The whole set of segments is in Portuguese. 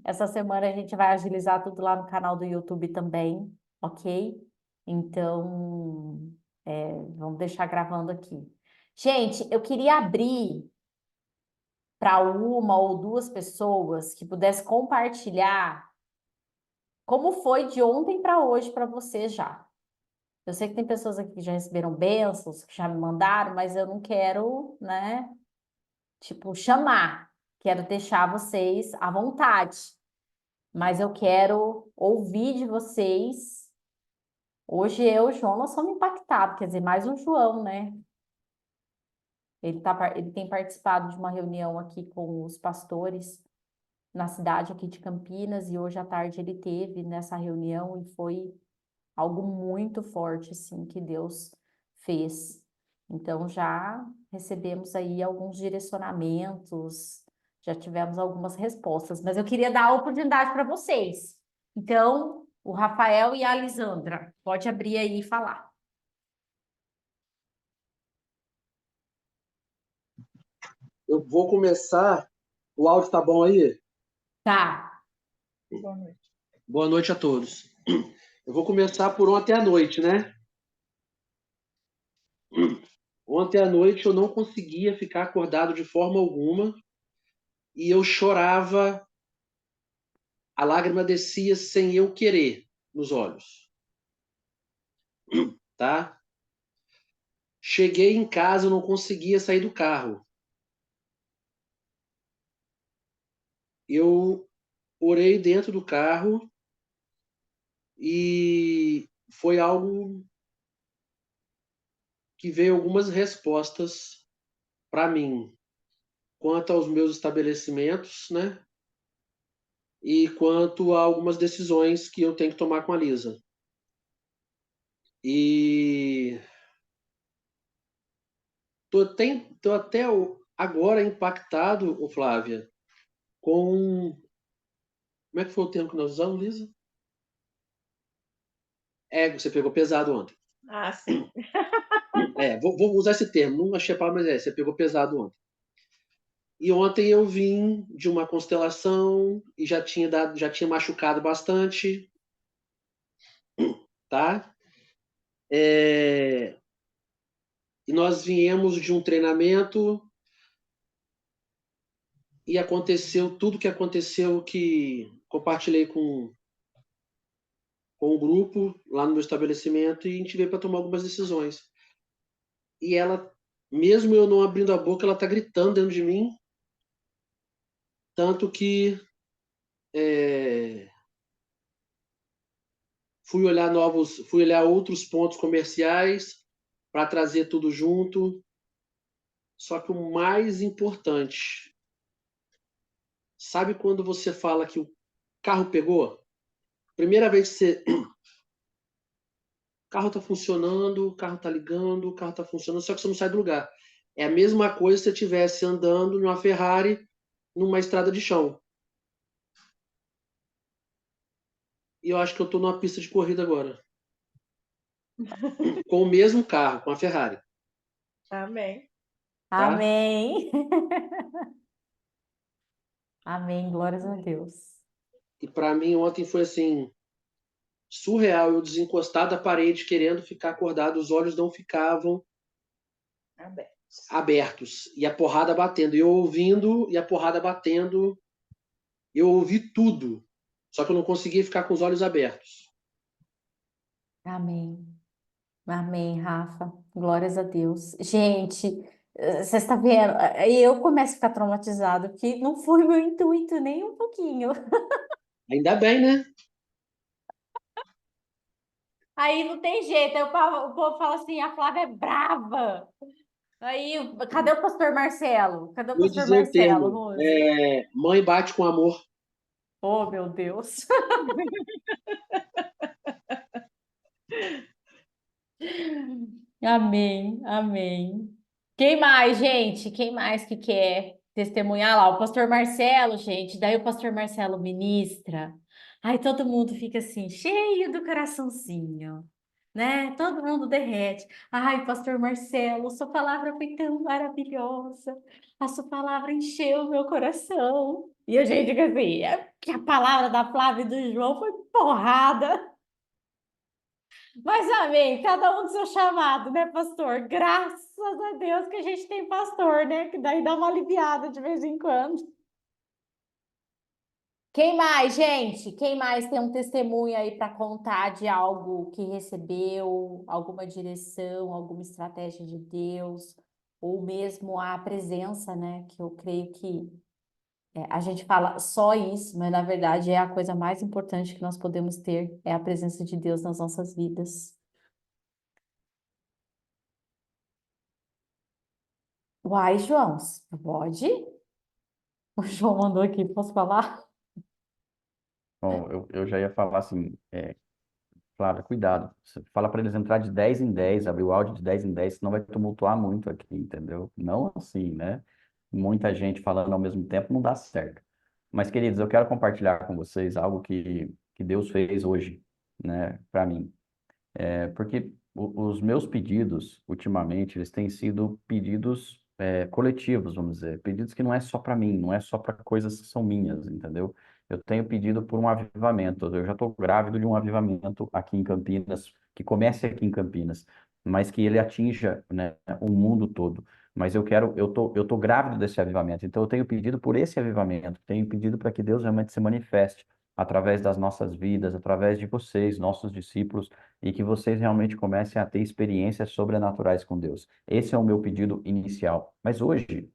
Essa semana a gente vai agilizar tudo lá no canal do YouTube também, ok? Então, vamos deixar gravando aqui. Gente, eu queria abrir para uma ou duas pessoas que pudesse compartilhar como foi de ontem para hoje para você já. Eu sei que tem pessoas aqui que já receberam bênçãos, que já me mandaram, mas eu não quero, né, tipo, chamar. Quero deixar vocês à vontade, mas eu quero ouvir de vocês. Hoje eu e o João, nós somos impactados, quer dizer, mais o João, né? Ele tem participado de uma reunião aqui com os pastores na cidade aqui de Campinas, e hoje à tarde ele teve nessa reunião e foi algo muito forte, assim, que Deus fez. Então, já recebemos aí alguns direcionamentos, já tivemos algumas respostas, mas eu queria dar a oportunidade para vocês. Então, o Rafael e a Alisandra, pode abrir aí e falar. Eu vou começar. O áudio tá bom aí? Tá. Boa noite. Boa noite a todos. Eu vou começar por ontem à noite, né? Ontem à noite eu não conseguia ficar acordado de forma alguma e eu chorava, a lágrima descia sem eu querer nos olhos, tá? Cheguei em casa, eu não conseguia sair do carro. Eu orei dentro do carro e foi algo que veio algumas respostas para mim quanto aos meus estabelecimentos, né? E quanto a algumas decisões que eu tenho que tomar com a Lisa. E tô até agora impactado, ô Flávia, com. Como é que foi o termo que nós usamos, Lisa? Você pegou pesado ontem. Ah, sim. Vou usar esse termo, não achei a palavra, mas você pegou pesado ontem. E ontem eu vim de uma constelação e já tinha machucado bastante, tá? E nós viemos de um treinamento e aconteceu tudo que aconteceu, que compartilhei com o grupo lá no meu estabelecimento, e a gente veio para tomar algumas decisões. E ela, mesmo eu não abrindo a boca, ela tá gritando dentro de mim, tanto que fui olhar outros pontos comerciais para trazer tudo junto. Só que o mais importante, sabe quando você fala que o carro pegou? Primeira vez que você o carro está funcionando, o carro está ligando, o carro está funcionando, só que você não sai do lugar. É a mesma coisa se você estivesse andando numa Ferrari numa estrada de chão. E eu acho que eu estou numa pista de corrida agora. Com o mesmo carro, com a Ferrari. Amém. Tá? Amém. Amém. Glórias a Deus. E para mim ontem foi assim, surreal. Eu desencostar da parede, querendo ficar acordado, os olhos não ficavam abertos. E a porrada batendo. E eu ouvindo, e a porrada batendo. Eu ouvi tudo. Só que eu não conseguia ficar com os olhos abertos. Amém. Amém, Rafa. Glórias a Deus. Gente, você está vendo? Aí eu começo a ficar traumatizado, porque não foi meu intuito nem um pouquinho. Ainda bem, né? Aí não tem jeito. Aí o povo fala assim: a Flávia é brava. Aí, cadê o pastor Marcelo? Cadê o Vou pastor dizer o Marcelo, termo. Rose? Mãe bate com amor. Oh, meu Deus. Amém, amém. Quem mais, gente? Quem mais que quer testemunhar lá? O pastor Marcelo, gente. Daí o pastor Marcelo ministra. Aí todo mundo fica assim, cheio do coraçãozinho, né? Todo mundo derrete. Ai, Pastor Marcelo, sua palavra foi tão maravilhosa. A sua palavra encheu meu coração. E a gente fica assim, é que a palavra da Flávia e do João foi porrada. Mas amém, cada um do seu chamado, né, pastor? Graças a Deus que a gente tem pastor, né? Que daí dá uma aliviada de vez em quando. Quem mais, gente? Quem mais tem um testemunho aí para contar de algo que recebeu, alguma direção, alguma estratégia de Deus, ou mesmo a presença, né? Que eu creio que a gente fala só isso, mas na verdade é a coisa mais importante que nós podemos ter, é a presença de Deus nas nossas vidas. Uai, João, pode? O João mandou aqui, posso falar? Bom, eu já ia falar assim, Flávia, cuidado. Você fala para eles entrar de 10 em 10, abrir o áudio de 10 em 10, senão vai tumultuar muito aqui, entendeu? Não assim, né? Muita gente falando ao mesmo tempo não dá certo. Mas, queridos, eu quero compartilhar com vocês algo que Deus fez hoje, né, para mim. Porque os meus pedidos, ultimamente, eles têm sido pedidos coletivos, vamos dizer. Pedidos que não é só para mim, não é só para coisas que são minhas, entendeu? Eu tenho pedido por um avivamento. Eu já estou grávido de um avivamento aqui em Campinas, que comece aqui em Campinas, mas que ele atinja, né, o mundo todo. Mas eu tô grávido desse avivamento. Então eu tenho pedido por esse avivamento. Tenho pedido para que Deus realmente se manifeste através das nossas vidas, através de vocês, nossos discípulos, e que vocês realmente comecem a ter experiências sobrenaturais com Deus. Esse é o meu pedido inicial. Mas hoje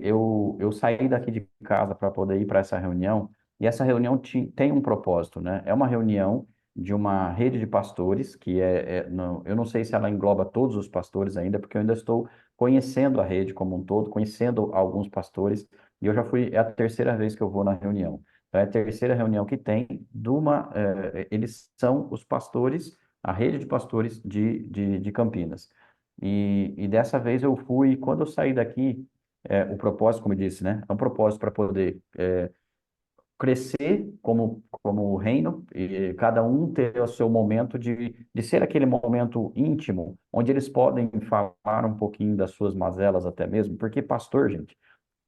eu saí daqui de casa para poder ir para essa reunião, e essa reunião tem um propósito, né? É uma reunião de uma rede de pastores, que não, eu não sei se ela engloba todos os pastores ainda, porque eu ainda estou conhecendo a rede como um todo, conhecendo alguns pastores, e eu já fui, é a terceira vez que eu vou na reunião. É a terceira reunião que tem eles são os pastores, a rede de pastores de Campinas. E dessa vez eu fui, quando eu saí daqui, o propósito, como eu disse, né? É um propósito para poder crescer como reino, e cada um ter o seu momento de ser aquele momento íntimo, onde eles podem falar um pouquinho das suas mazelas até mesmo, porque pastor, gente,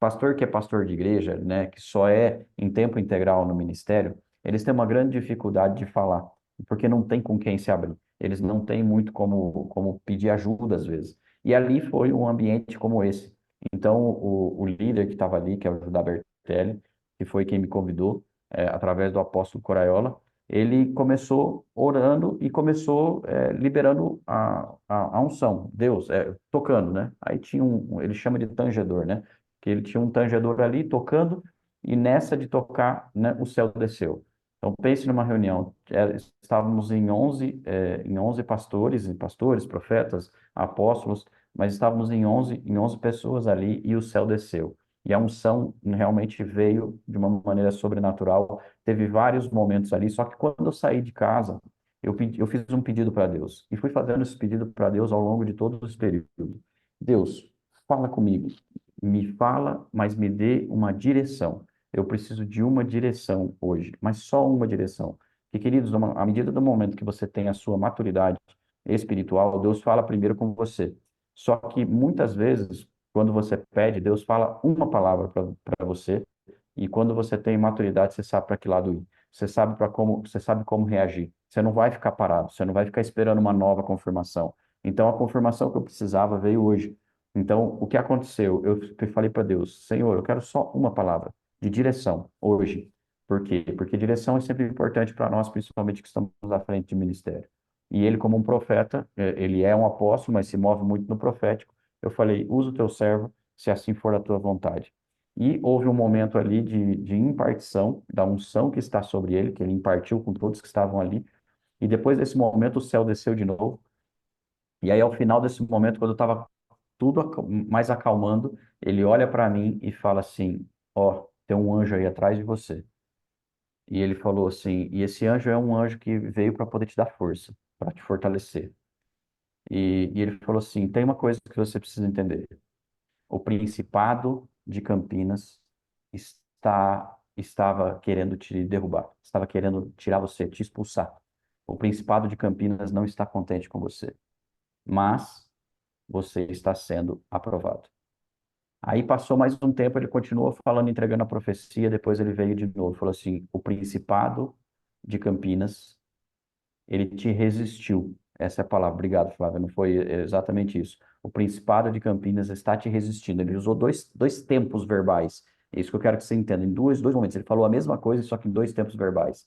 pastor que é pastor de igreja, né, que só é em tempo integral no ministério, eles têm uma grande dificuldade de falar, porque não tem com quem se abrir. Eles não têm muito como pedir ajuda às vezes. E ali foi um ambiente como esse. Então, o líder que estava ali, que é o Judá Bertelli, que foi quem me convidou, através do apóstolo Coraiola, ele começou orando e começou liberando a unção, Deus, tocando, né? Aí tinha ele chama de tangedor, né? Que ele tinha um tangedor ali tocando, e nessa de tocar, né, o céu desceu. Então, pense numa reunião, estávamos em 11 pastores, profetas, apóstolos, mas estávamos em onze pessoas ali, e o céu desceu. E a unção realmente veio de uma maneira sobrenatural. Teve vários momentos ali, só que quando eu saí de casa, eu fiz um pedido para Deus. E fui fazendo esse pedido para Deus ao longo de todo esse período. Deus, fala comigo. Me fala, mas me dê uma direção. Eu preciso de uma direção hoje, mas só uma direção. E, queridos, à medida do momento que você tem a sua maturidade espiritual, Deus fala primeiro com você. Só que muitas vezes, quando você pede, Deus fala uma palavra para você, e quando você tem maturidade, você sabe para que lado ir. Você sabe como reagir. Você não vai ficar parado, você não vai ficar esperando uma nova confirmação. Então, a confirmação que eu precisava veio hoje. Então, o que aconteceu? Eu falei para Deus, Senhor, eu quero só uma palavra de direção hoje. Por quê? Porque direção é sempre importante para nós, principalmente que estamos à frente de ministério. E ele, como um profeta, ele é um apóstolo, mas se move muito no profético. Eu falei, usa o teu servo, se assim for a tua vontade. E houve um momento ali de impartição da unção que está sobre ele, que ele impartiu com todos que estavam ali. E depois desse momento, o céu desceu de novo. E aí, ao final desse momento, quando eu estava tudo mais acalmando, ele olha para mim e fala assim: Ó, tem um anjo aí atrás de você. E ele falou assim: e esse anjo é um anjo que veio para poder te dar força, para te fortalecer. E ele falou assim: tem uma coisa que você precisa entender. O Principado de Campinas estava querendo te derrubar, estava querendo tirar você, te expulsar. o Principado de Campinas não está contente com você, mas você está sendo aprovado. Aí passou mais um tempo, ele continuou falando, entregando a profecia, depois ele veio de novo, falou assim, o Principado de Campinas, ele te resistiu. Essa é a palavra. Obrigado, Flávia, não foi exatamente isso. O Principado de Campinas está te resistindo. Ele usou dois tempos verbais. É isso que eu quero que você entenda. Em dois momentos. Ele falou a mesma coisa, só que em dois tempos verbais.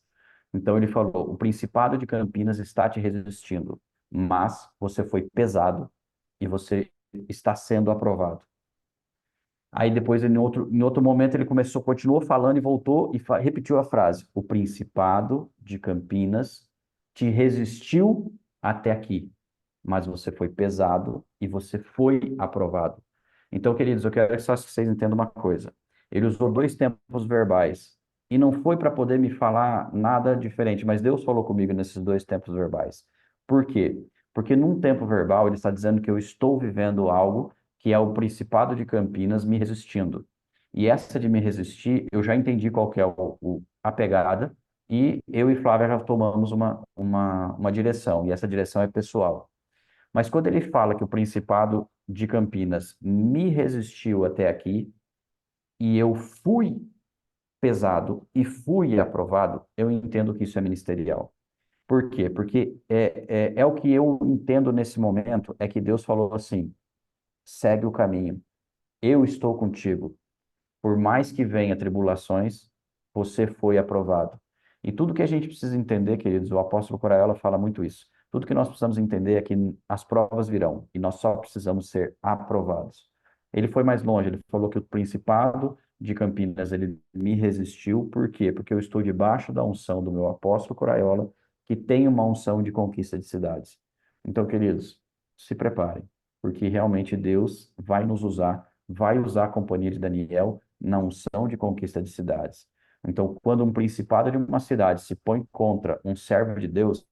Então ele falou, o Principado de Campinas está te resistindo, mas você foi pesado e você está sendo aprovado. Aí depois, em outro momento, ele continuou falando e voltou e repetiu a frase: o Principado de Campinas te resistiu até aqui, mas você foi pesado e você foi aprovado. Então, queridos, eu quero só que vocês entendam uma coisa. Ele usou dois tempos verbais e não foi para poder me falar nada diferente, mas Deus falou comigo nesses dois tempos verbais. Por quê? Porque num tempo verbal ele está dizendo que eu estou vivendo algo que é o Principado de Campinas me resistindo. E essa de me resistir, eu já entendi qual que é a pegada, e eu e Flávia já tomamos uma direção, e essa direção é pessoal. Mas quando ele fala que o Principado de Campinas me resistiu até aqui, e eu fui pesado e fui aprovado, eu entendo que isso é ministerial. Por quê? Porque é o que eu entendo nesse momento, é que Deus falou assim, segue o caminho, eu estou contigo. Por mais que venha tribulações, você foi aprovado. E tudo que a gente precisa entender, queridos, o apóstolo Coraiola fala muito isso. Tudo que nós precisamos entender é que as provas virão e nós só precisamos ser aprovados. Ele foi mais longe, ele falou que o Principado de Campinas ele me resistiu, por quê? Porque eu estou debaixo da unção do meu apóstolo Coraiola, que tem uma unção de conquista de cidades. Então, queridos, se preparem, porque realmente Deus vai usar a companhia de Daniel na unção de conquista de cidades. Então, quando um principado de uma cidade se põe contra um servo de Deus,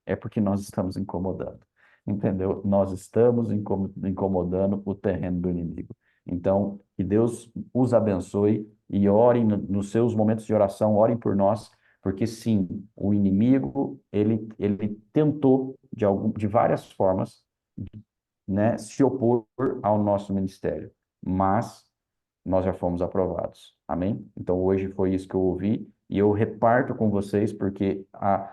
é porque nós estamos incomodando. Entendeu? Nós estamos incomodando o terreno do inimigo. Então, que Deus os abençoe e orem nos seus momentos de oração, orem por nós, porque sim, o inimigo, ele tentou de várias formas, né, se opor ao nosso ministério, mas nós já fomos aprovados. Amém? Então, hoje foi isso que eu ouvi e eu reparto com vocês, porque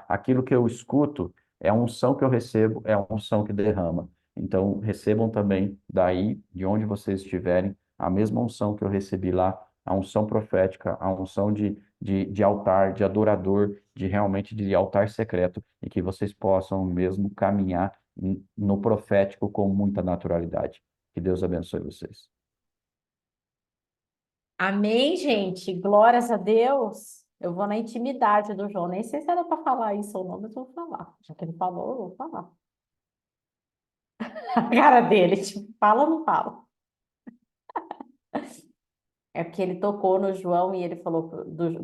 aquilo que eu escuto é a unção que eu recebo, é a unção que derrama. Então, recebam também daí, de onde vocês estiverem, a mesma unção que eu recebi lá, a unção profética, a unção de altar, de adorador, de realmente de altar secreto, e que vocês possam mesmo caminhar no profético com muita naturalidade. Que Deus abençoe vocês. Amém, gente. Glórias a Deus. Eu vou na intimidade do João. Nem sei se era para falar isso ou não, mas eu vou falar. Já que ele falou, eu vou falar. A cara dele, tipo, fala ou não fala? É porque ele tocou no João e ele falou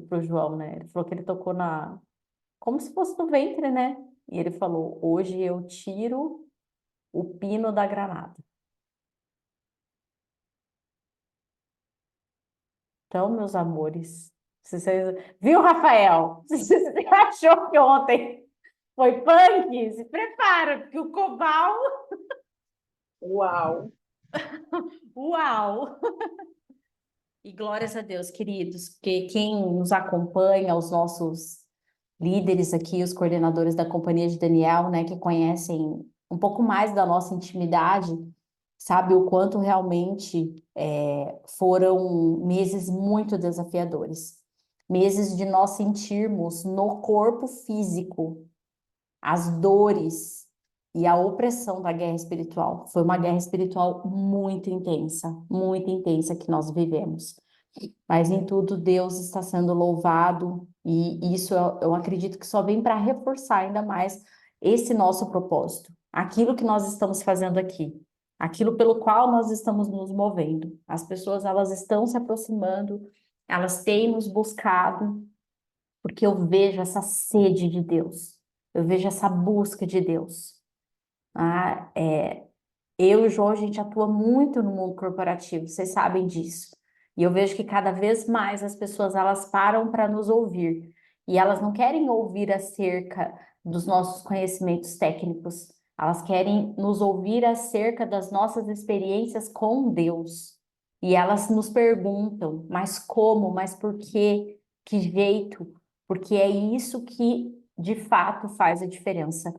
pro João, né? Ele falou que ele tocou como se fosse no ventre, né? E ele falou: hoje eu tiro o pino da granada. Então, meus amores, viu, Rafael? Você achou que ontem foi punk? Se prepara, porque o Cobal, Uau! uau! E glórias a Deus, queridos, que quem nos acompanha, os nossos líderes aqui, os coordenadores da Companhia de Daniel, né, que conhecem um pouco mais da nossa intimidade, sabe o quanto realmente foram meses muito desafiadores. Meses de nós sentirmos no corpo físico as dores e a opressão da guerra espiritual. Foi uma guerra espiritual muito intensa que nós vivemos. Mas em tudo Deus está sendo louvado e isso eu acredito que só vem para reforçar ainda mais esse nosso propósito, aquilo que nós estamos fazendo aqui, aquilo pelo qual nós estamos nos movendo. As pessoas elas estão se aproximando, elas têm nos buscado, porque eu vejo essa sede de Deus, eu vejo essa busca de Deus. Eu e o João, a gente atua muito no mundo corporativo, vocês sabem disso. E eu vejo que cada vez mais as pessoas elas param para nos ouvir. E elas não querem ouvir acerca dos nossos conhecimentos técnicos. Elas querem nos ouvir acerca das nossas experiências com Deus. E elas nos perguntam, mas como, mas por quê, que jeito? Porque é isso que, de fato, faz a diferença.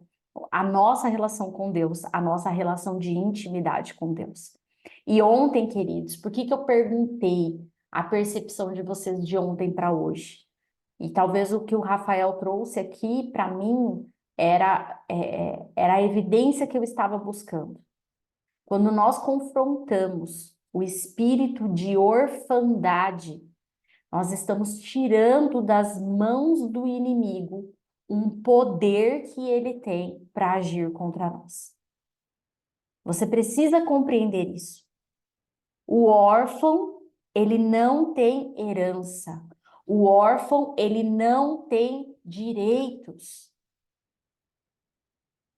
A nossa relação com Deus, a nossa relação de intimidade com Deus. E ontem, queridos, por que que eu perguntei a percepção de vocês de ontem para hoje? E talvez o que o Rafael trouxe aqui, para mim, era a evidência que eu estava buscando. Quando nós confrontamos o espírito de orfandade, nós estamos tirando das mãos do inimigo um poder que ele tem para agir contra nós. Você precisa compreender isso. O órfão, ele não tem herança. O órfão, ele não tem direitos.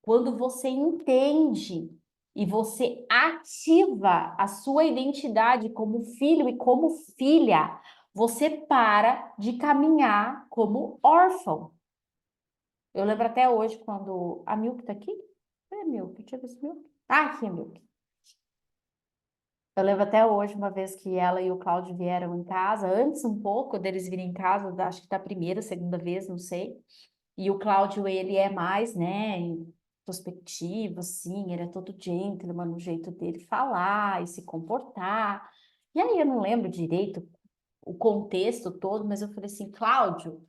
Quando você entende e você ativa a sua identidade como filho e como filha, você para de caminhar como órfão. Eu lembro até hoje quando a Milk tá aqui. Cadê a Milk? Deixa eu ver se a Milk. Ah, aqui a Milk. Eu lembro até hoje, uma vez que ela e o Cláudio vieram em casa, antes um pouco deles virem em casa, acho que da primeira, segunda vez, não sei. E o Cláudio, ele é mais, né, introspectivo, assim, ele é todo gentleman no jeito dele falar e se comportar. E aí eu não lembro direito o contexto todo, mas eu falei assim, Cláudio,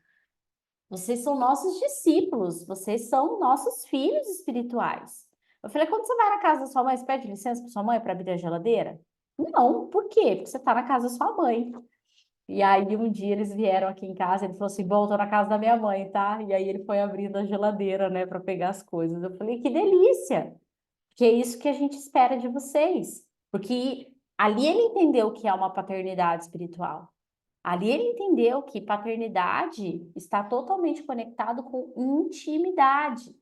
vocês são nossos discípulos, vocês são nossos filhos espirituais. Eu falei, quando você vai na casa da sua mãe, você pede licença para sua mãe para abrir a geladeira? Não, por quê? Porque você está na casa da sua mãe. E aí um dia eles vieram aqui em casa, ele falou assim, bom, tô na casa da minha mãe, tá? E aí ele foi abrindo a geladeira, né, para pegar as coisas. Eu falei, que delícia! Que é isso que a gente espera de vocês. Porque ali ele entendeu o que é uma paternidade espiritual. Ali ele entendeu que paternidade está totalmente conectado com intimidade.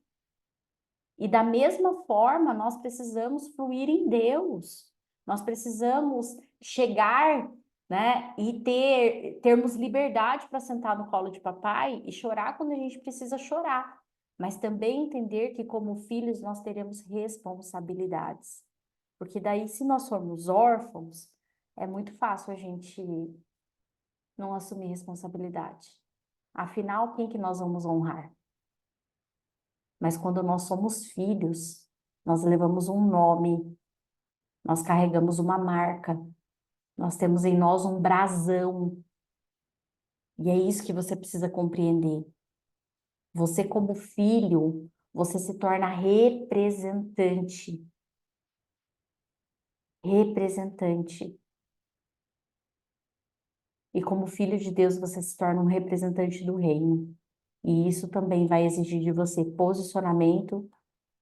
E da mesma forma, nós precisamos fluir em Deus. Nós precisamos chegar, né, e termos liberdade para sentar no colo de papai e chorar quando a gente precisa chorar. Mas também entender que, como filhos, nós teremos responsabilidades. Porque daí, se nós formos órfãos, é muito fácil a gente não assumir responsabilidade. Afinal, quem que nós vamos honrar? Mas quando nós somos filhos, nós levamos um nome, nós carregamos uma marca, nós temos em nós um brasão. E é isso que você precisa compreender. Você, como filho, você se torna representante. Representante. E como filho de Deus, você se torna um representante do reino. E isso também vai exigir de você posicionamento,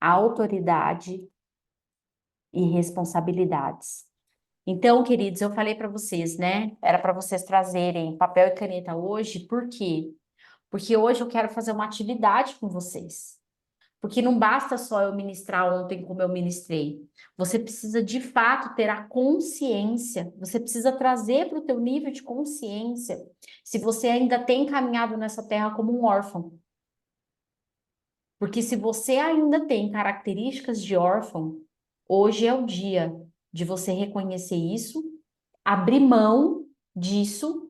autoridade e responsabilidades. Então, queridos, eu falei para vocês, né? Era para vocês trazerem papel e caneta hoje, por quê? Porque hoje eu quero fazer uma atividade com vocês. Porque não basta só eu ministrar ontem como eu ministrei. Você precisa, de fato, ter a consciência. Você precisa trazer para o teu nível de consciência se você ainda tem caminhado nessa terra como um órfão. Porque se você ainda tem características de órfão, hoje é o dia de você reconhecer isso, abrir mão disso,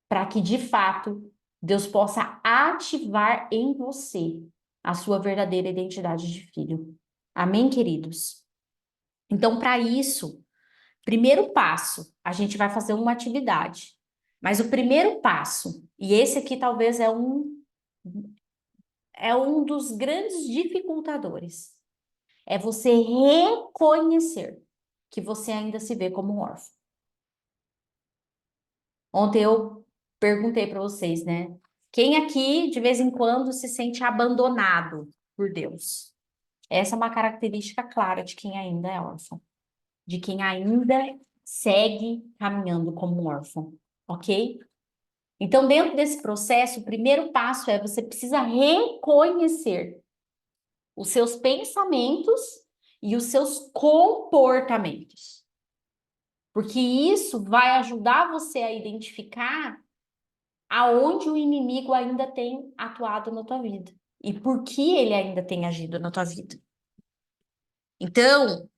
para que de fato Deus possa ativar em você a sua verdadeira identidade de filho. Amém, queridos? Então, para isso, primeiro passo, a gente vai fazer uma atividade. Mas o primeiro passo, e esse aqui talvez é um dos grandes dificultadores, é você reconhecer que você ainda se vê como um órfão. Ontem eu perguntei para vocês, né? Quem aqui de vez em quando se sente abandonado por Deus? Essa é uma característica clara de quem ainda é órfão, de quem ainda segue caminhando como um órfão, ok? Então, dentro desse processo, o primeiro passo é você precisa reconhecer os seus pensamentos e os seus comportamentos. Porque isso vai ajudar você a identificar aonde o inimigo ainda tem atuado na tua vida. e por que ele ainda tem agido na tua vida. Então,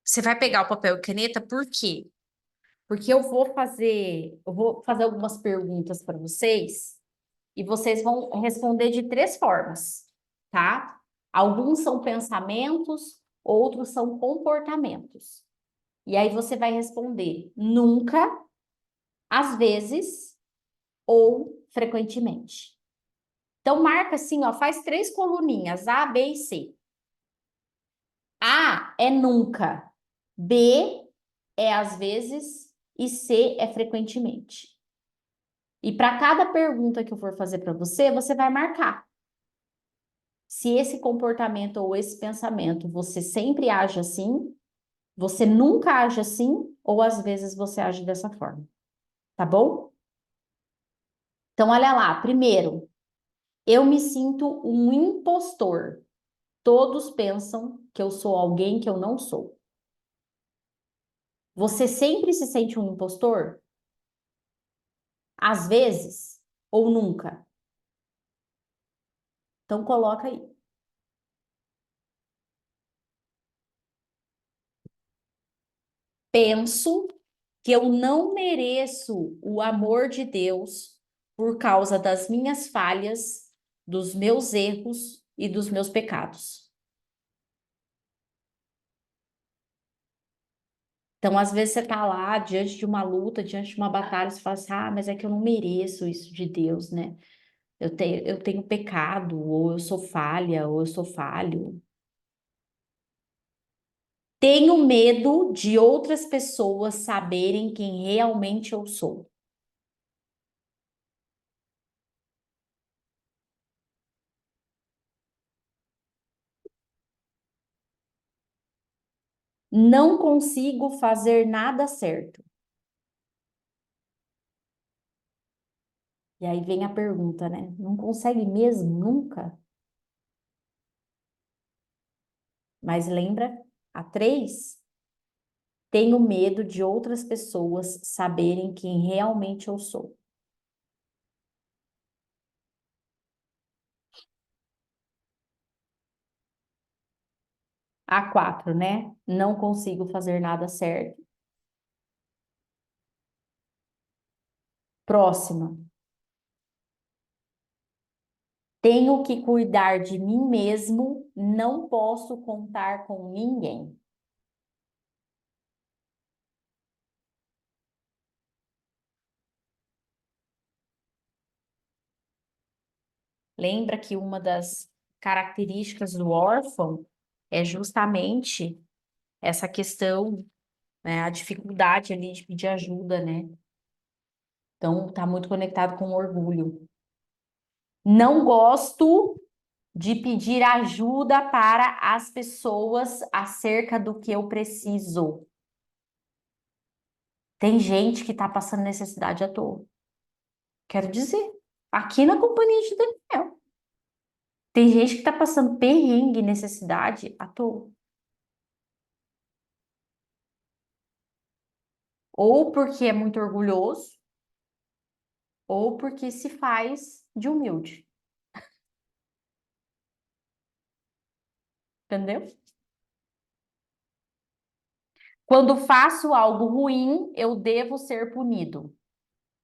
você vai pegar o papel e caneta, por quê? Porque eu vou fazer algumas perguntas para vocês e vocês vão responder de três formas, tá? Alguns são pensamentos, outros são comportamentos. E aí você vai responder nunca, às vezes ou frequentemente. Então marca assim, ó, faz três coluninhas, A, B e C. A é nunca, B é às vezes e C é frequentemente. E para cada pergunta que eu for fazer para você, você vai marcar. Se esse comportamento ou esse pensamento você sempre age assim, você nunca age assim, ou às vezes você age dessa forma. Tá bom? Então, olha lá. Primeiro, eu me sinto um impostor. Todos pensam que eu sou alguém que eu não sou. Você sempre se sente um impostor? Às vezes ou nunca? Então, coloca aí. Penso que eu não mereço o amor de Deus por causa das minhas falhas, dos meus erros e dos meus pecados. Então, às vezes você está lá diante de uma luta, diante de uma batalha, você fala assim, ah, mas é que eu não mereço isso de Deus, né? Eu tenho pecado, ou eu sou falha, ou eu sou falho. Tenho medo de outras pessoas saberem quem realmente eu sou. Não consigo fazer nada certo. E aí vem a pergunta, né? Não consegue mesmo, nunca? Mas lembra, a 3, tenho medo de outras pessoas saberem quem realmente eu sou. A 4, né? Não consigo fazer nada certo. Próxima. Tenho que cuidar de mim mesmo, não posso contar com ninguém. Lembra que uma das características do órfão é justamente essa questão, né, a dificuldade ali de pedir ajuda, né? Então, tá muito conectado com o orgulho. Não gosto de pedir ajuda para as pessoas acerca do que eu preciso. Tem gente que tá passando necessidade à toa. Quero dizer, aqui na companhia de Daniel. Tem gente que tá passando perrengue, necessidade à toa. Ou porque é muito orgulhoso, ou porque se faz de humilde. Entendeu? Quando faço algo ruim, eu devo ser punido.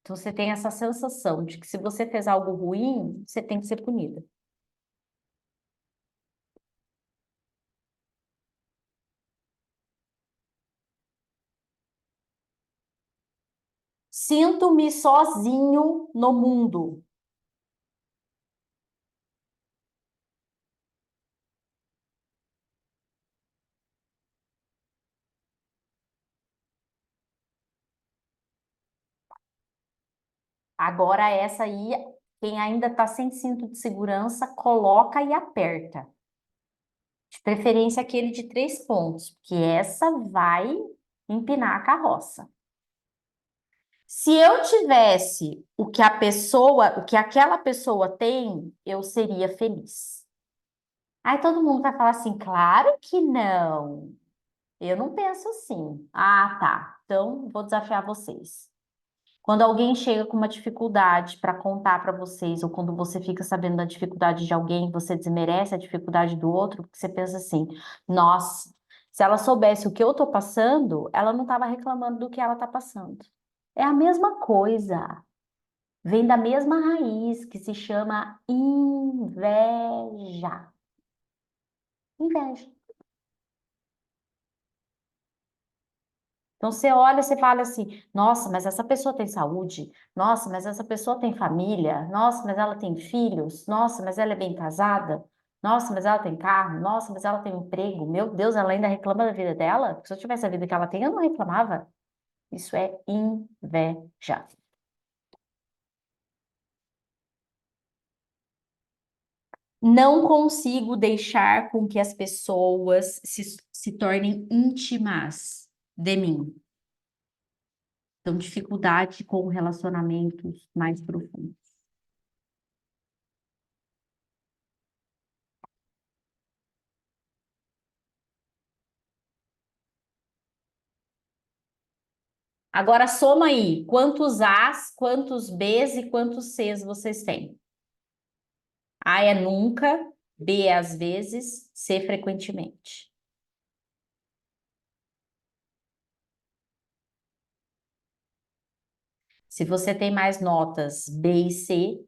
Então você tem essa sensação de que se você fez algo ruim, você tem que ser punida. Sinto-me sozinho no mundo. Agora essa aí, quem ainda está sem cinto de segurança, coloca e aperta. De preferência aquele de 3 pontos, porque essa vai empinar a carroça. Se eu tivesse o que aquela pessoa tem, eu seria feliz. Aí todo mundo vai falar assim, claro que não. Eu não penso assim. Ah, tá. Então vou desafiar vocês. Quando alguém chega com uma dificuldade para contar para vocês, ou quando você fica sabendo da dificuldade de alguém, você desmerece a dificuldade do outro, porque você pensa assim: nossa, se ela soubesse o que eu estou passando, ela não estava reclamando do que ela está passando. É a mesma coisa. Vem da mesma raiz que se chama inveja. Inveja. Então você olha, você fala assim: nossa, mas essa pessoa tem saúde. Nossa, mas essa pessoa tem família. Nossa, mas ela tem filhos. Nossa, mas ela é bem casada. Nossa, mas ela tem carro. Nossa, mas ela tem um emprego. Meu Deus, ela ainda reclama da vida dela? Se eu tivesse a vida que ela tem, eu não reclamava. Isso é inveja. Não consigo deixar com que as pessoas se tornem íntimas de mim. Então, dificuldade com relacionamentos mais profundos. Agora soma aí, quantos As, quantos Bs e quantos Cs vocês têm? A é nunca, B é às vezes, C frequentemente. Se você tem mais notas B e C,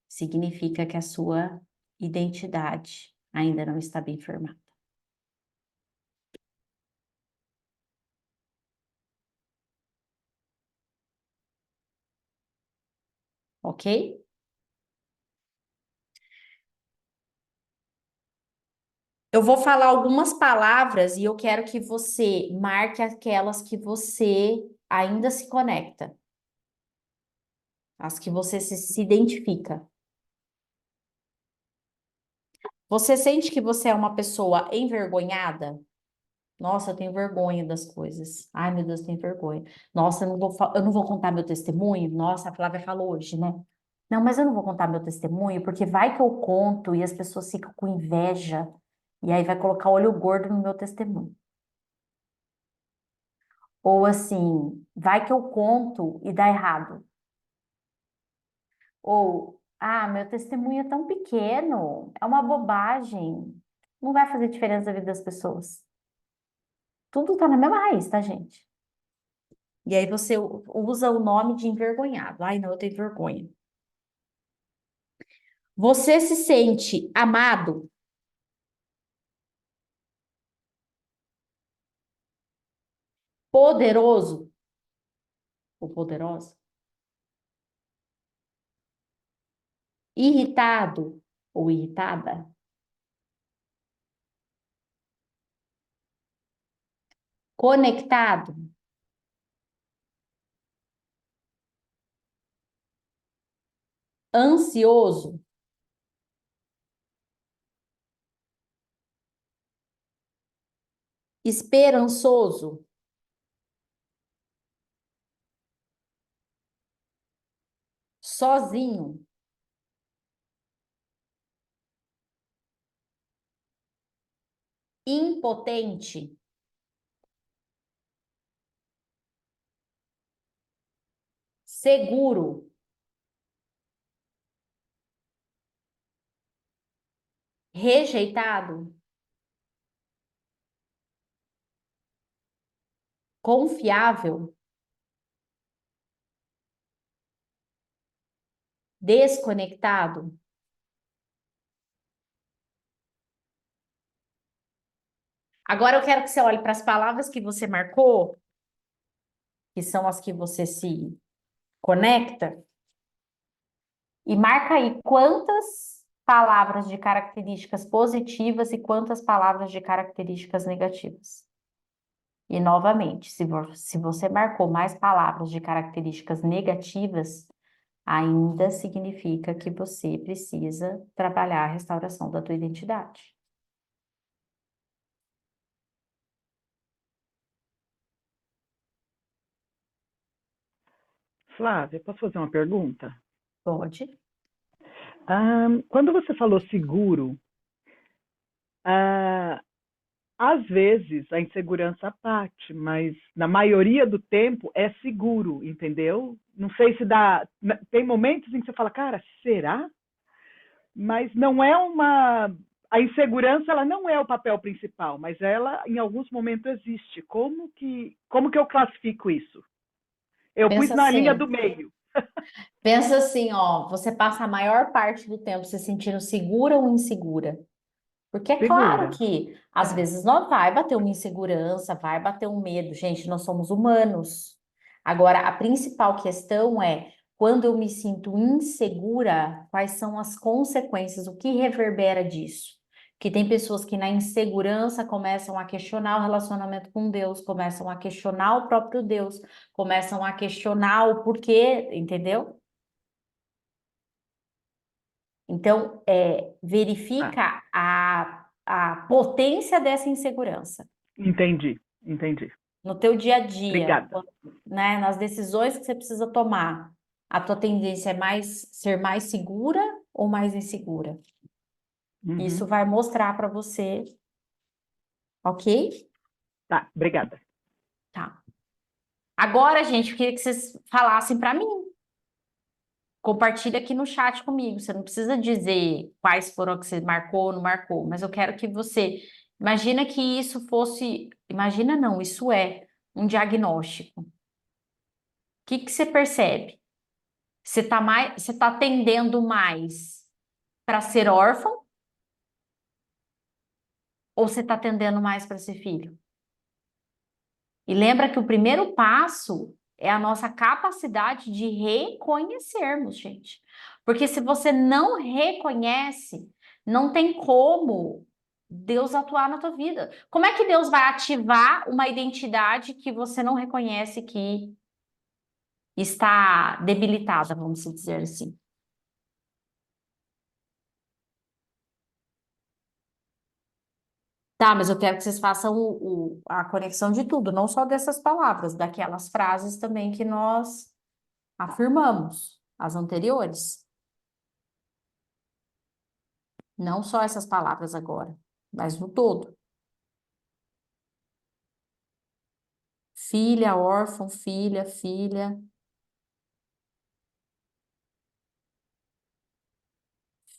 significa que a sua identidade ainda não está bem formada. Ok? Eu vou falar algumas palavras e eu quero que você marque aquelas que você ainda se conecta, as que você se identifica. Você sente que você é uma pessoa envergonhada? Nossa, eu tenho vergonha das coisas. Ai, meu Deus, eu tenho vergonha. Nossa, eu não vou contar meu testemunho. Nossa, a Flávia falou hoje, né? Não, mas eu não vou contar meu testemunho, porque vai que eu conto e as pessoas ficam com inveja, e aí vai colocar olho gordo no meu testemunho. Ou assim, vai que eu conto e dá errado. Ou, ah, meu testemunho é tão pequeno, é uma bobagem. Não vai fazer diferença na vida das pessoas. Tudo tá na mesma raiz, tá, gente? E aí você usa o nome de envergonhado. Ai, não, eu tenho vergonha. Você se sente amado, poderoso ou poderosa, irritado ou irritada, conectado, ansioso, esperançoso, sozinho, impotente, seguro, rejeitado, confiável, desconectado. Agora eu quero que você olhe para as palavras que você marcou, que são as que você se conecta, e marca aí quantas palavras de características positivas e quantas palavras de características negativas. E novamente, se você marcou mais palavras de características negativas, ainda significa que você precisa trabalhar a restauração da tua identidade. Flávia, posso fazer uma pergunta? Pode? Quando você falou seguro, ah, Às vezes a insegurança bate, mas na maioria do tempo é seguro, entendeu? Não sei se dá. Tem momentos em que você fala, cara, será? Mas não é uma. A insegurança ela não é o papel principal, mas ela em alguns momentos existe. Como que eu classifico isso? Eu pus Pensa na linha assim, do meio. pensa assim, ó, você passa a maior parte do tempo se sentindo segura ou insegura. Porque é claro Segura. que às É. vezes nós vai bater uma insegurança, vai bater um medo. Gente, nós somos humanos. Agora, a principal questão é quando eu me sinto insegura, quais são as consequências, o que reverbera disso? Que tem pessoas que na insegurança começam a questionar o relacionamento com Deus, começam a questionar o próprio Deus, começam a questionar o porquê, entendeu? Então, Ah, verifica a potência dessa insegurança entendi. no teu dia a dia, Obrigada. né, nas decisões que você precisa tomar. A tua tendência é ser mais segura ou mais insegura? Isso Uhum. vai mostrar para você, ok? Tá, obrigada. Tá. Agora, gente, eu queria que vocês falassem para mim. Compartilha aqui no chat comigo. Você não precisa dizer quais foram que você marcou ou não marcou, mas eu quero que você imagina que isso fosse, imagina não, isso é um diagnóstico. O que que você percebe? Você tá tendendo mais para ser órfão ou você tá tendendo mais para ser filho? E lembra que o primeiro passo é a nossa capacidade de reconhecermos, gente. Porque se você não reconhece, não tem como Deus atuar na tua vida. Como é que Deus vai ativar uma identidade que você não reconhece que está debilitada, vamos dizer assim? Tá, mas eu quero que vocês façam a conexão de tudo, não só dessas palavras, daquelas frases também que nós afirmamos, as anteriores. Não só essas palavras agora, mas no todo. Filha, órfão, filha, filha,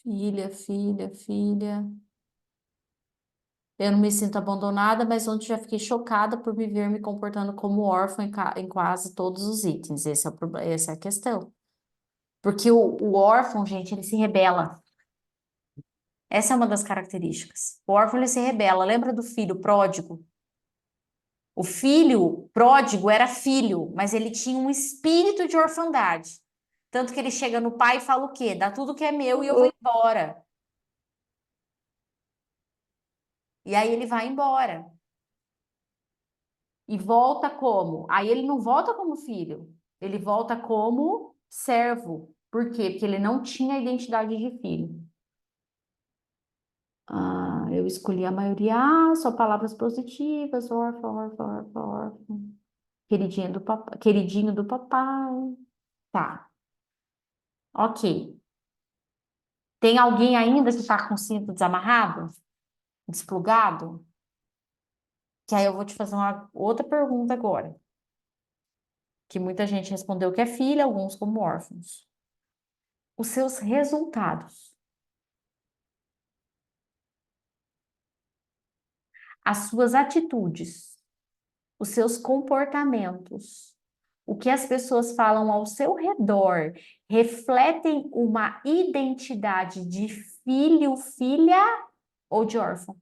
filha, filha, filha. Eu não me sinto abandonada, mas ontem já fiquei chocada por me ver me comportando como órfã em quase todos os itens. Esse é o problema, essa é a questão. Porque o órfão, gente, ele se rebela. Essa é uma das características. O órfão, ele se rebela. Lembra do filho pródigo? O filho pródigo era filho, mas ele tinha um espírito de orfandade. Tanto que ele chega no pai e fala o quê? Dá tudo que é meu e eu vou embora. E aí ele vai embora. E volta como? Aí ele não volta como filho, ele volta como servo. Por quê? Porque ele não tinha identidade de filho. Ah, eu escolhi a maioria. Ah, só palavras positivas. Órfão, órfão, órfão, órfão. Queridinho do papai. Tá, ok. Tem alguém ainda que está com o cinto desamarrado? Desplugado? Que aí eu vou te fazer uma outra pergunta agora. Que muita gente respondeu que é filha, alguns como órfãos. Os seus resultados, as suas atitudes, os seus comportamentos, o que as pessoas falam ao seu redor, refletem uma identidade de filho, filha ou de órfão?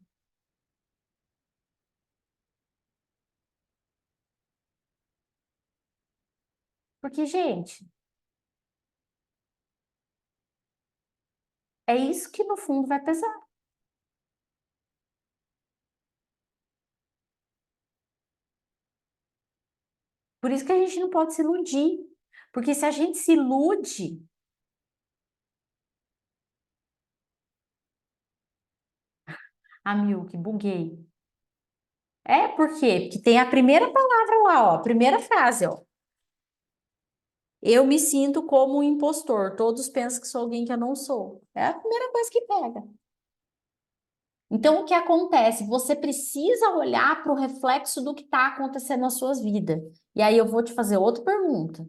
Porque, gente, é isso que no fundo vai pesar. Por isso que a gente não pode se iludir. Porque se a gente se ilude, que buguei. É, por quê? Porque tem a primeira palavra lá, ó, a primeira frase, ó. Eu me sinto como um impostor. Todos pensam que sou alguém que eu não sou. É a primeira coisa que pega. Então, o que acontece? Você precisa olhar para o reflexo do que está acontecendo na sua vida. E aí eu vou te fazer outra pergunta.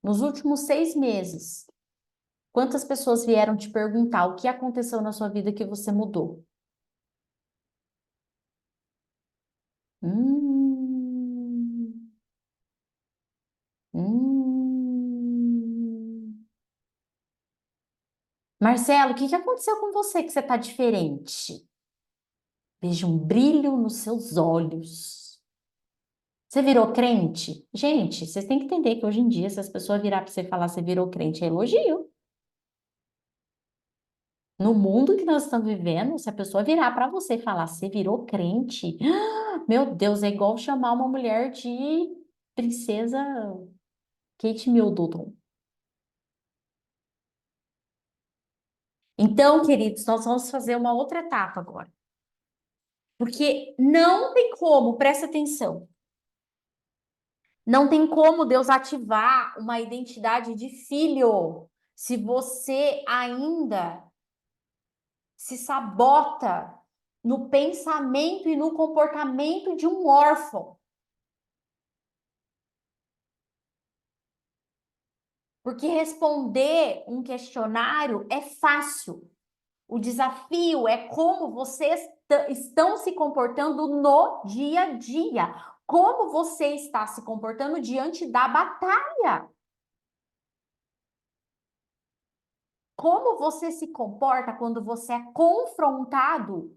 Nos últimos 6 meses, quantas pessoas vieram te perguntar o que aconteceu na sua vida que você mudou? Hum, hum. Marcelo, o que que aconteceu com você que você está diferente? Vejo um brilho nos seus olhos. Você virou crente? Gente, vocês têm que entender que hoje em dia, se as pessoas virar para você e falar você virou crente, é elogio. No mundo que nós estamos vivendo, se a pessoa virar para você e falar você virou crente, meu Deus, é igual chamar uma mulher de princesa Kate Middleton. Então, queridos, nós vamos fazer uma outra etapa agora. Porque não tem como, presta atenção. Não tem como Deus ativar uma identidade de filho se você ainda se sabota no pensamento e no comportamento de um órfão. Porque responder um questionário é fácil. O desafio é como vocês estão se comportando no dia a dia. Como você está se comportando diante da batalha. Como você se comporta quando você é confrontado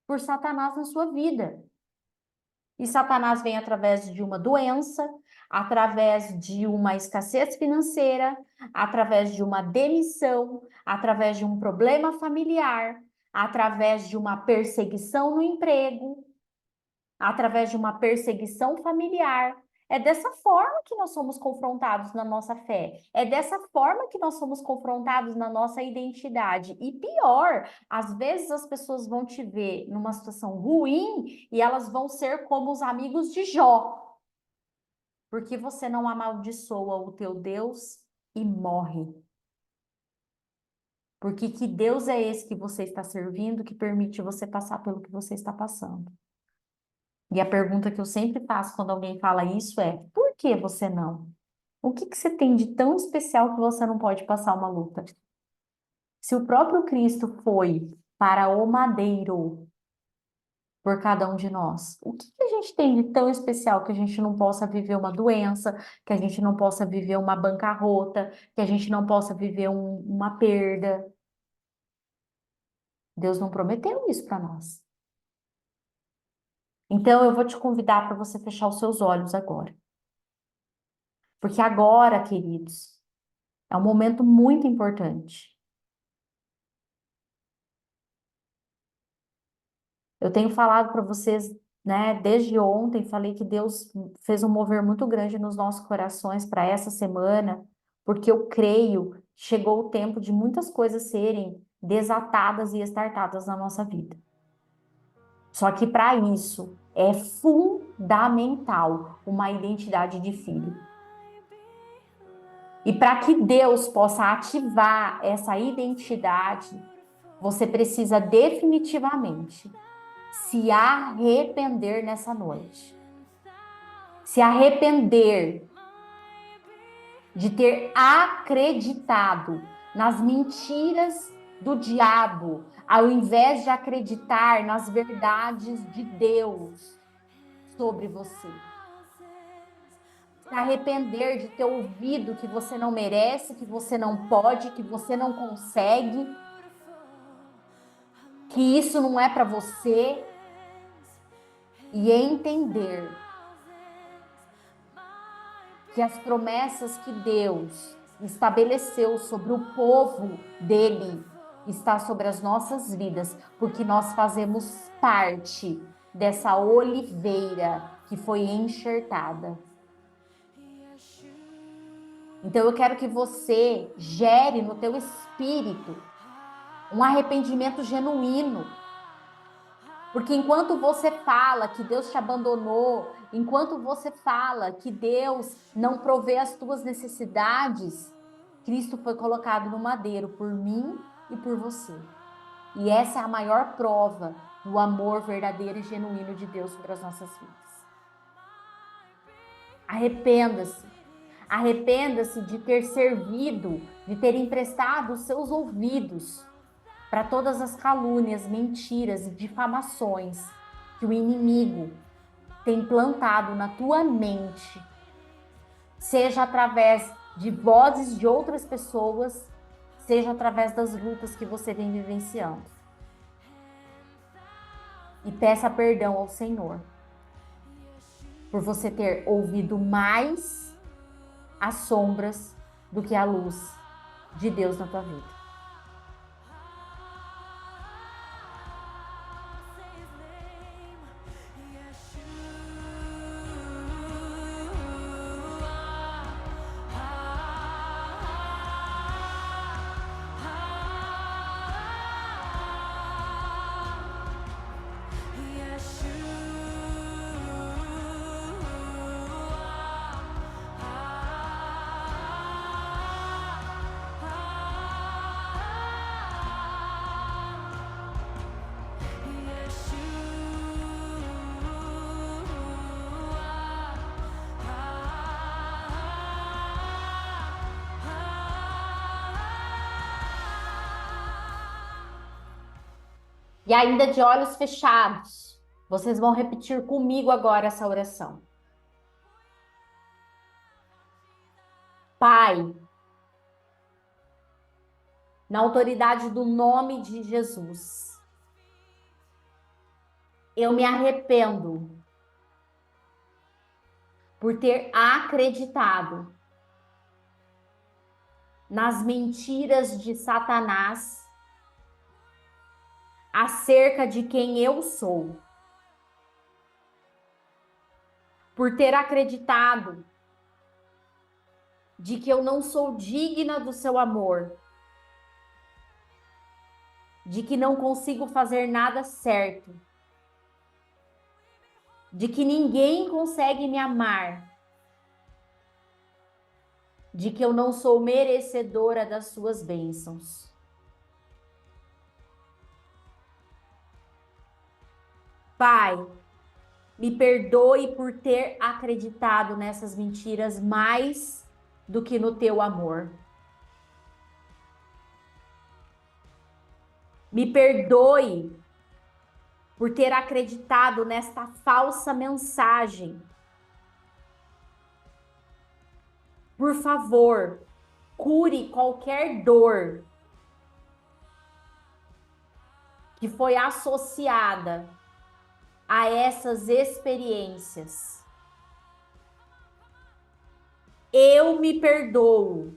por Satanás na sua vida. E Satanás vem através de uma doença, através de uma escassez financeira, através de uma demissão, através de um problema familiar, através de uma perseguição no emprego, através de uma perseguição familiar. É dessa forma que nós somos confrontados na nossa fé. É dessa forma que nós somos confrontados na nossa identidade. E pior, às vezes as pessoas vão te ver numa situação ruim e elas vão ser como os amigos de Jó. Porque você não amaldiçoa o teu Deus e morre. Porque que Deus é esse que você está servindo que permite você passar pelo que você está passando? E a pergunta que eu sempre faço quando alguém fala isso é: por que você não? O que que você tem de tão especial que você não pode passar uma luta? Se o próprio Cristo foi para o madeiro por cada um de nós, o que que a gente tem de tão especial que a gente não possa viver uma doença, que a gente não possa viver uma bancarrota, que a gente não possa viver uma perda? Deus não prometeu isso para nós. Então eu vou te convidar para você fechar os seus olhos agora. Porque agora, queridos, é um momento muito importante. Eu tenho falado para vocês, né, desde ontem, falei que Deus fez um mover muito grande nos nossos corações para essa semana, porque eu creio que chegou o tempo de muitas coisas serem desatadas e estartadas na nossa vida. Só que para isso é fundamental uma identidade de filho. E para que Deus possa ativar essa identidade, você precisa definitivamente se arrepender nessa noite. Se arrepender de ter acreditado nas mentiras do diabo, ao invés de acreditar nas verdades de Deus sobre você. Se arrepender de ter ouvido que você não merece, que você não pode, que você não consegue, que isso não é para você, e entender que as promessas que Deus estabeleceu sobre o povo dele está sobre as nossas vidas, porque nós fazemos parte dessa oliveira que foi enxertada. Então eu quero que você gere no teu espírito um arrependimento genuíno. Porque enquanto você fala que Deus te abandonou, enquanto você fala que Deus não provê as tuas necessidades, Cristo foi colocado no madeiro por mim e por você. E essa é a maior prova do amor verdadeiro e genuíno de Deus sobre as nossas vidas. Arrependa-se. Arrependa-se de ter servido, de ter emprestado os seus ouvidos para todas as calúnias, mentiras e difamações que o inimigo tem plantado na tua mente, seja através de vozes de outras pessoas, seja através das lutas que você vem vivenciando. E peça perdão ao Senhor por você ter ouvido mais as sombras do que a luz de Deus na tua vida. E ainda de olhos fechados, vocês vão repetir comigo agora essa oração. Pai, na autoridade do nome de Jesus, eu me arrependo por ter acreditado nas mentiras de Satanás acerca de quem eu sou. Por ter acreditado de que eu não sou digna do seu amor, de que não consigo fazer nada certo, de que ninguém consegue me amar, de que eu não sou merecedora das suas bênçãos. Pai, me perdoe por ter acreditado nessas mentiras mais do que no teu amor. Me perdoe por ter acreditado nesta falsa mensagem. Por favor, cure qualquer dor que foi associada a essas experiências. Eu me perdoo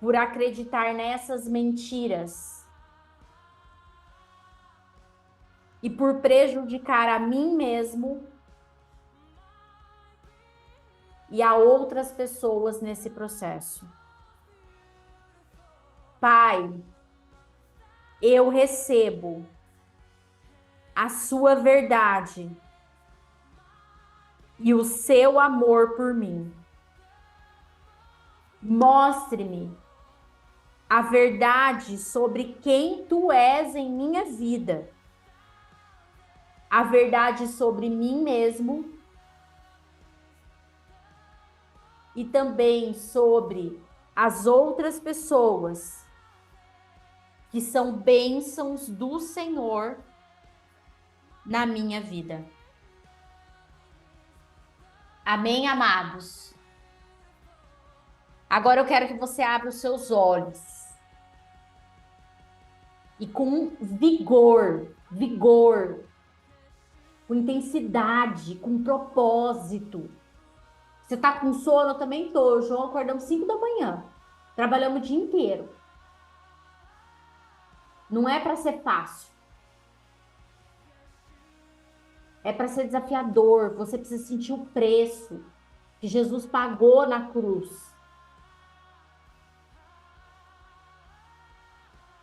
por acreditar nessas mentiras e por prejudicar a mim mesmo e a outras pessoas nesse processo. Pai, eu recebo a sua verdade e o seu amor por mim. Mostre-me a verdade sobre quem tu és em minha vida, a verdade sobre mim mesmo e também sobre as outras pessoas que são bênçãos do Senhor na minha vida. Amém, amados? Agora eu quero que você abra os seus olhos e com vigor, com intensidade, com propósito. Você tá com sono? Eu também tô. João, acordamos 5 da manhã. Trabalhamos o dia inteiro. Não é para ser fácil. É para ser desafiador. Você precisa sentir o preço que Jesus pagou na cruz.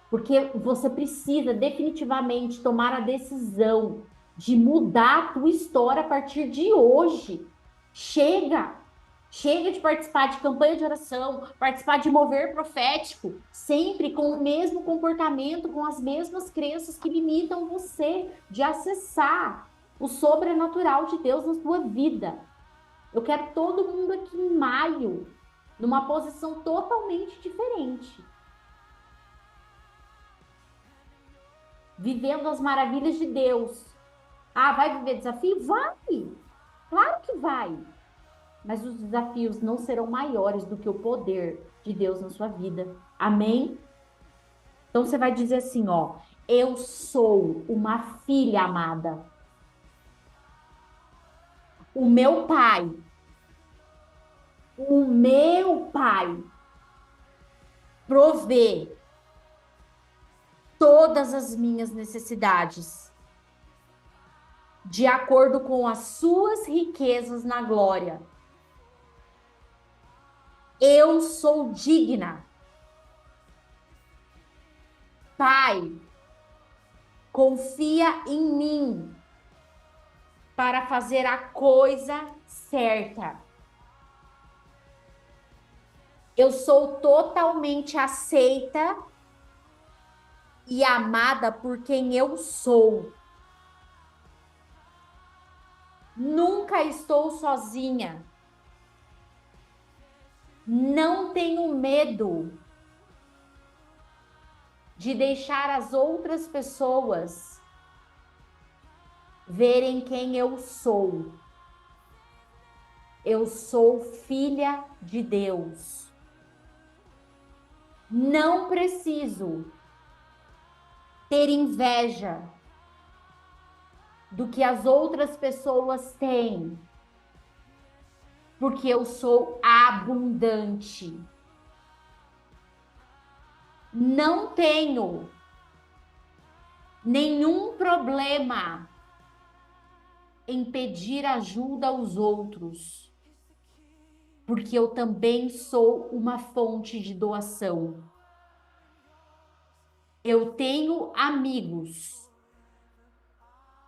Porque você precisa definitivamente tomar a decisão de mudar a tua história a partir de hoje. Chega! Chega de participar de campanha de oração, participar de mover profético, sempre com o mesmo comportamento, com as mesmas crenças que limitam você de acessar o sobrenatural de Deus na sua vida. Eu quero todo mundo aqui em maio, numa posição totalmente diferente. Vivendo as maravilhas de Deus. Ah, vai viver desafio? Vai! Claro que vai! Mas os desafios não serão maiores do que o poder de Deus na sua vida. Amém? Então você vai dizer assim, ó, eu sou uma filha amada. O meu pai provê todas as minhas necessidades de acordo com as suas riquezas na glória. Eu sou digna. Pai, confia em mim para fazer a coisa certa. Eu sou totalmente aceita e amada por quem eu sou. Nunca estou sozinha. Não tenho medo de deixar as outras pessoas verem quem eu sou. Eu sou filha de Deus. Não preciso ter inveja do que as outras pessoas têm, porque eu sou abundante. Não tenho nenhum problema em pedir ajuda aos outros, porque eu também sou uma fonte de doação. Eu tenho amigos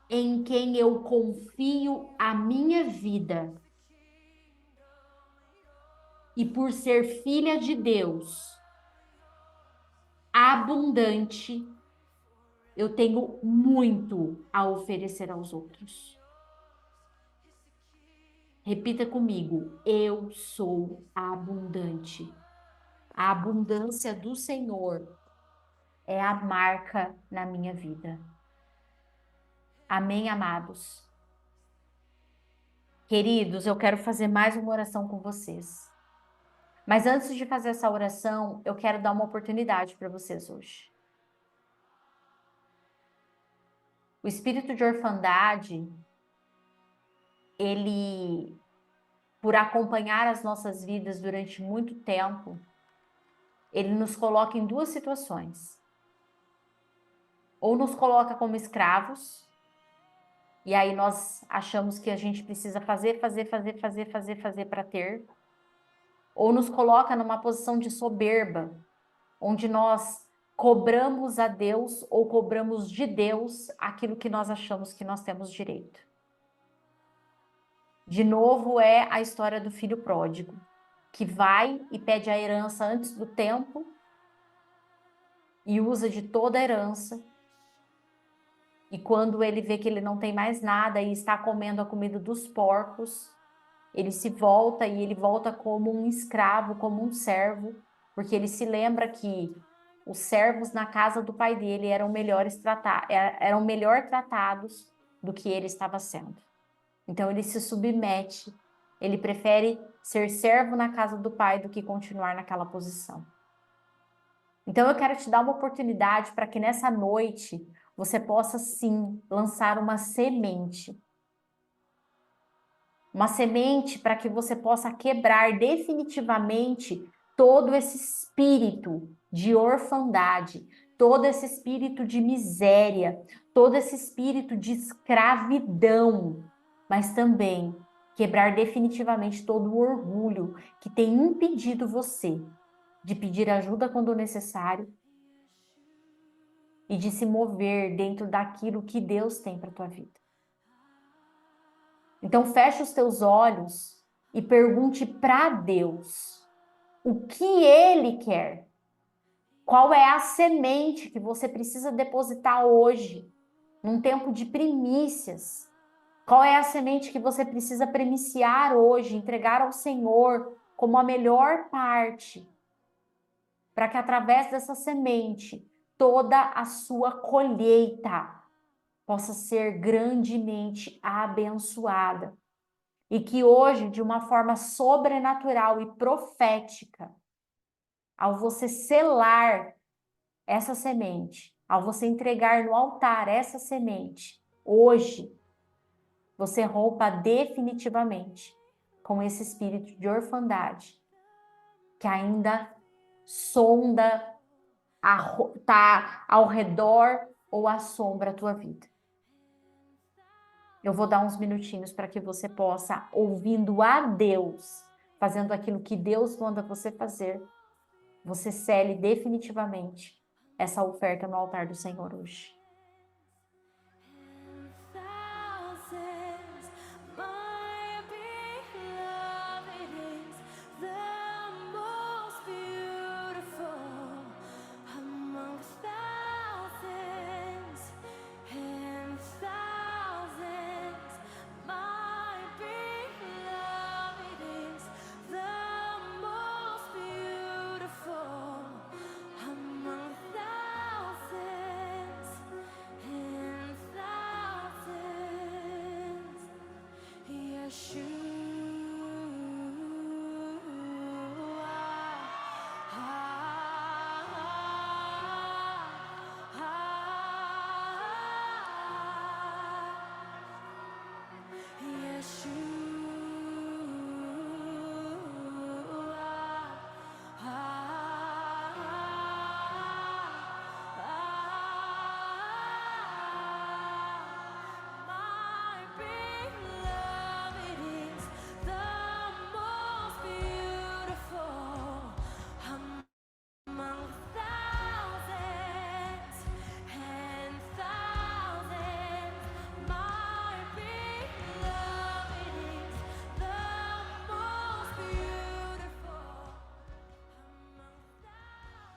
em quem eu confio a minha vida. E por ser filha de Deus, abundante, eu tenho muito a oferecer aos outros. Repita comigo, eu sou abundante. A abundância do Senhor é a marca na minha vida. Amém, amados? Queridos, eu quero fazer mais uma oração com vocês. Mas antes de fazer essa oração, eu quero dar uma oportunidade para vocês hoje. O espírito de orfandade, ele, por acompanhar as nossas vidas durante muito tempo, ele nos coloca em duas situações. Ou nos coloca como escravos, e aí nós achamos que a gente precisa fazer para ter. Ou nos coloca numa posição de soberba, onde nós cobramos a Deus ou cobramos de Deus aquilo que nós achamos que nós temos direito. De novo é a história do filho pródigo, que vai e pede a herança antes do tempo e usa de toda a herança. E quando ele vê que ele não tem mais nada e está comendo a comida dos porcos, ele se volta e ele volta como um escravo, como um servo, porque ele se lembra que os servos na casa do pai dele eram melhor tratados do que ele estava sendo. Então ele se submete, ele prefere ser servo na casa do pai do que continuar naquela posição. Então eu quero te dar uma oportunidade para que nessa noite você possa sim lançar uma semente. Uma semente para que você possa quebrar definitivamente todo esse espírito de orfandade, todo esse espírito de miséria, todo esse espírito de escravidão, mas também quebrar definitivamente todo o orgulho que tem impedido você de pedir ajuda quando necessário e de se mover dentro daquilo que Deus tem para a tua vida. Então fecha os teus olhos e pergunte para Deus o que Ele quer. Qual é a semente que você precisa depositar hoje, num tempo de primícias? Qual é a semente que você precisa primiciar hoje, entregar ao Senhor como a melhor parte, para que através dessa semente, toda a sua colheita possa ser grandemente abençoada. E que hoje, de uma forma sobrenatural e profética, ao você selar essa semente, ao você entregar no altar essa semente, hoje, você rompa definitivamente com esse espírito de orfandade que ainda sonda, tá ao redor ou assombra a tua vida. Eu vou dar uns minutinhos para que você possa, ouvindo a Deus, fazendo aquilo que Deus manda você fazer, você cele definitivamente essa oferta no altar do Senhor hoje.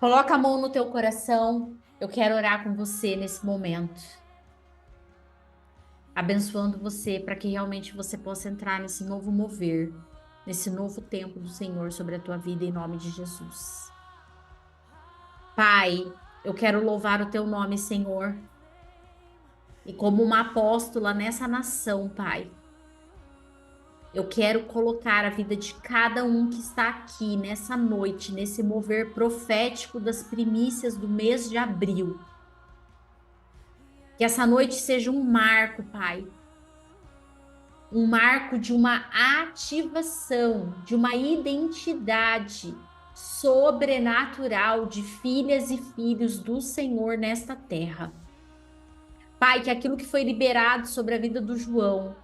Coloca a mão no teu coração. Eu quero orar com você nesse momento, abençoando você para que realmente você possa entrar nesse novo mover, nesse novo tempo do Senhor sobre a tua vida, em nome de Jesus. Pai, eu quero louvar o teu nome, Senhor. E como uma apóstola nessa nação, Pai, eu quero colocar a vida de cada um que está aqui nessa noite, nesse mover profético das primícias do mês de abril. Que essa noite seja um marco, Pai. Um marco de uma ativação, de uma identidade sobrenatural de filhas e filhos do Senhor nesta terra. Pai, que aquilo que foi liberado sobre a vida do João,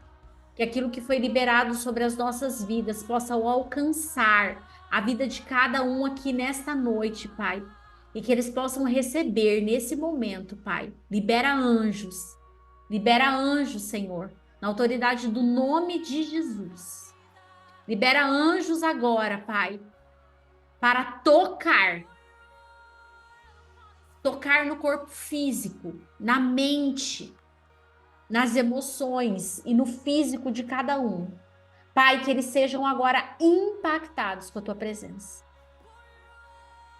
que aquilo que foi liberado sobre as nossas vidas possa alcançar a vida de cada um aqui nesta noite, Pai. E que eles possam receber nesse momento, Pai. Libera anjos, Senhor, na autoridade do nome de Jesus. Libera anjos agora, Pai, para tocar no corpo físico, na mente, nas emoções e no físico de cada um. Pai, que eles sejam agora impactados com a tua presença.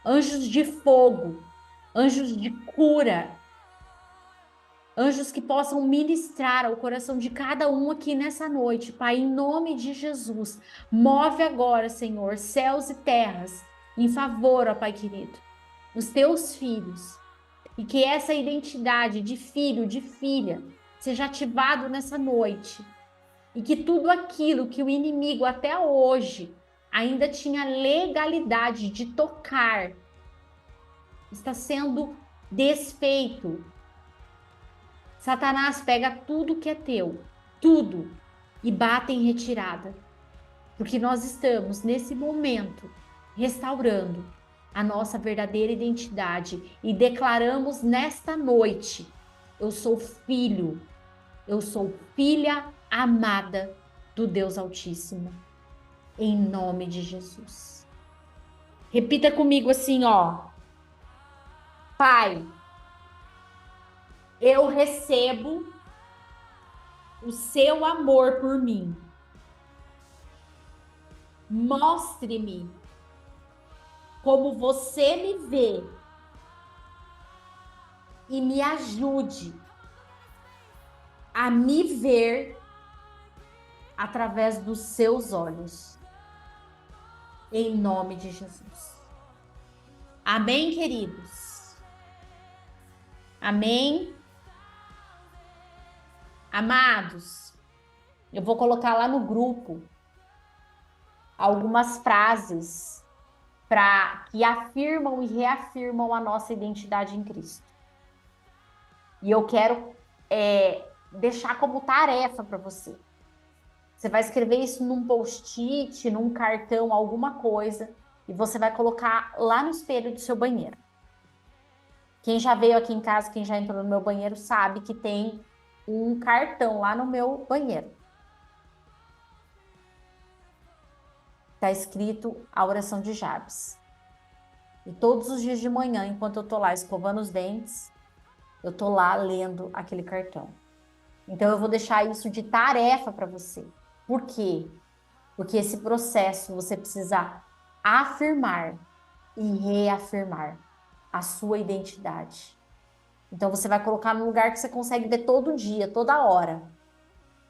Anjos de fogo, anjos de cura, anjos que possam ministrar ao coração de cada um aqui nessa noite, Pai, em nome de Jesus. Move agora, Senhor, céus e terras em favor, ó Pai querido, dos teus filhos. E que essa identidade de filho, de filha, seja ativado nessa noite. E que tudo aquilo que o inimigo até hoje ainda tinha legalidade de tocar, está sendo desfeito. Satanás pega tudo que é teu, tudo, e bate em retirada. Porque nós estamos, nesse momento, restaurando a nossa verdadeira identidade e declaramos nesta noite: eu sou filho, eu sou filha amada do Deus Altíssimo. em nome de Jesus. Repita comigo assim, ó. Pai, eu recebo o seu amor por mim. Mostre-me como você me vê e me ajude a me ver através dos seus olhos. Em nome de Jesus. Amém, queridos? Amém? Amados, eu vou colocar lá no grupo algumas frases que afirmam e reafirmam a nossa identidade em Cristo. E eu quero deixar como tarefa para você. Você vai escrever isso num post-it, num cartão, alguma coisa, e você vai colocar lá no espelho do seu banheiro. Quem já veio aqui em casa, quem já entrou no meu banheiro, sabe que tem um cartão lá no meu banheiro. Está escrito a oração de Jabes. E todos os dias de manhã, enquanto eu estou lá escovando os dentes, eu estou lá lendo aquele cartão. Então eu vou deixar isso de tarefa para você. Por quê? Porque esse processo você precisa afirmar e reafirmar a sua identidade. Então você vai colocar num lugar que você consegue ver todo dia, toda hora.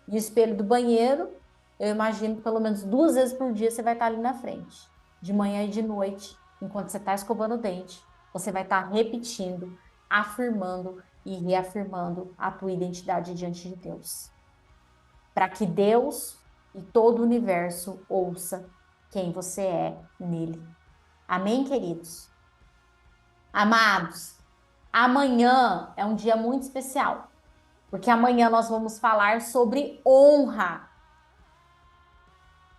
E o espelho do banheiro, eu imagino que pelo menos 2 vezes por dia você vai estar ali na frente. De manhã e de noite, enquanto você está escovando o dente, você vai estar repetindo, afirmando e reafirmando a tua identidade diante de Deus. Para que Deus e todo o universo ouça quem você é nele. Amém, queridos? Amados, amanhã é um dia muito especial, porque amanhã nós vamos falar sobre honra.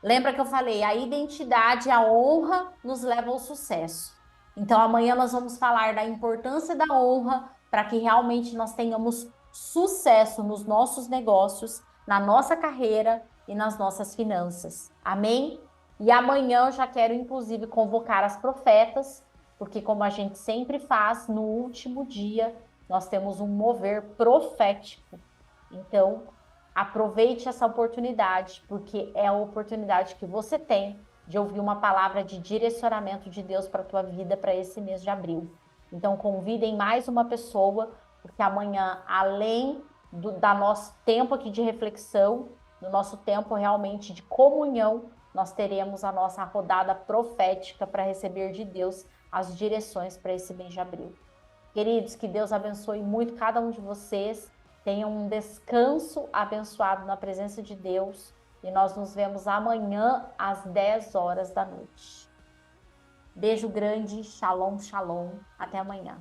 Lembra que eu falei, a identidade, a honra nos leva ao sucesso. Então amanhã nós vamos falar da importância da honra para que realmente nós tenhamos sucesso nos nossos negócios, na nossa carreira e nas nossas finanças. Amém? E amanhã eu já quero inclusive convocar as profetas, porque como a gente sempre faz, no último dia nós temos um mover profético. Então, aproveite essa oportunidade, porque é a oportunidade que você tem de ouvir uma palavra de direcionamento de Deus para a tua vida para esse mês de abril. Então, convidem mais uma pessoa, porque amanhã, além do nosso tempo aqui de reflexão, do nosso tempo realmente de comunhão, nós teremos a nossa rodada profética para receber de Deus as direções para esse mês de abril. Queridos, que Deus abençoe muito cada um de vocês. Tenham um descanso abençoado na presença de Deus. E nós nos vemos amanhã às 10 horas da noite. Beijo grande, shalom, shalom. Até amanhã.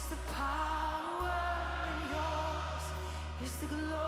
The power, yours is the glory.